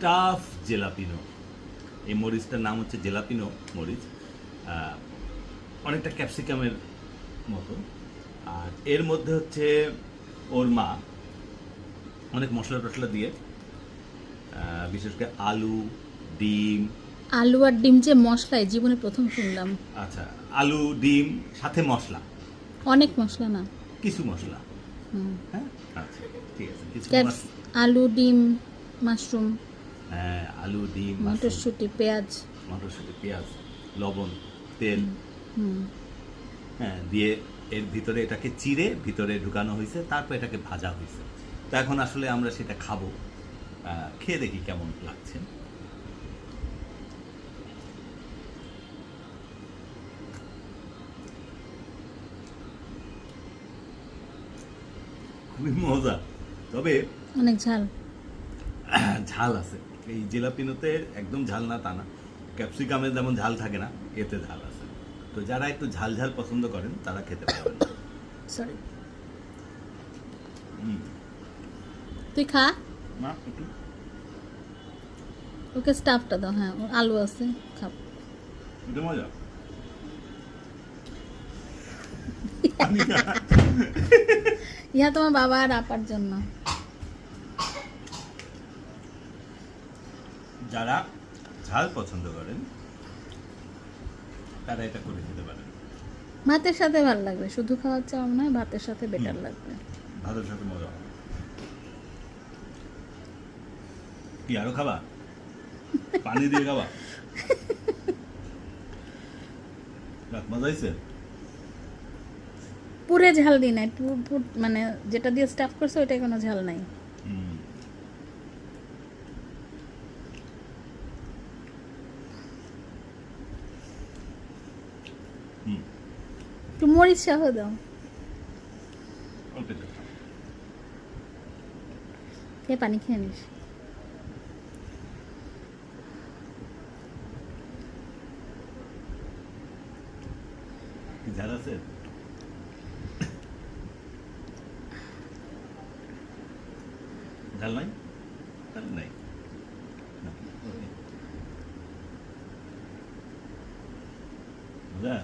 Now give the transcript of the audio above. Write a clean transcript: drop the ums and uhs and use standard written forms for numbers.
Tough জেলাপিনো। এই মরিচটার নাম হচ্ছে জেলাপিনো মরিচ। অনেকটা ক্যাপসিকামের মতো। আর এর মধ্যে হচ্ছে ওর মা অনেক মশলা টশলা দিয়ে, বিশেষ করে আলু, ডিম। আলু আর ডিম যে মশলায় জীবনে প্রথম শুনলাম। আচ্ছা, আলু, ডিম সাথে মশলা, অনেক মশলা না। কিছু মশলা। হুম। হ্যাঁ, আচ্ছা, ঠিক আছে, কিছু মশলা। আলু, ডিম, মাশরুম, হ্যাঁ, আলু, ডিম, মটরশুঁটি, পেঁয়াজ, মটরশুঁটি, পেঁয়াজ, লবণ, তেল, হুম, হ্যাঁ, দিয়ে এর ভিতরে এটাকে চিড়ে ভিতরে ঢুকানো হয়েছে, তারপর এটাকে ভাজা হয়েছে। তো এখন আসলে আমরা সেটা খাবো, খেয়ে দেখি কেমন লাগছে। খুবই মজা, তবে অনেক ঝাল। ঝাল আছে। এই জিলাপিনোতে একদম ঝাল না তা না, ক্যাপসিকামের যেমন ঝাল থাকে না, এতে ঝাল আছে। তো যারা একটু ঝাল ঝাল পছন্দ করেন তারা খেতে পারেন। সরি, হুম, তুই খা, না একটু ওকে স্টাফটা দাও। হ্যাঁ, ওর আলু আছে, খাও। এটা মজা। ইহা তোমার বাবা আর আপার জন্য। যারা ঝাল পছন্দ করেন তারা এটা করে খেতে পারেন। ভাতের সাথে ভালো লাগবে, শুধু খাওয়ার চাও না, ভাতের সাথে বেটার লাগবে। ভাতের সাথে মজা হবে। কি আরো খাবা? পানি দিয়ে খাবা? যাক, মজা হয়েছে। পুরে ঝাল দিই না, একটু মানে যেটা দিয়ে স্টাফ করছে ওইটাই কোনো ঝাল নাই। হুম। হুম, একটু মরিচ সহ দাও, অল্প একটু খাও। খেয়ে পানি খেয়ে নিস। কি ঝাল আছে? ঝাল নাই? ঝাল নাই না, ওকে। মজা?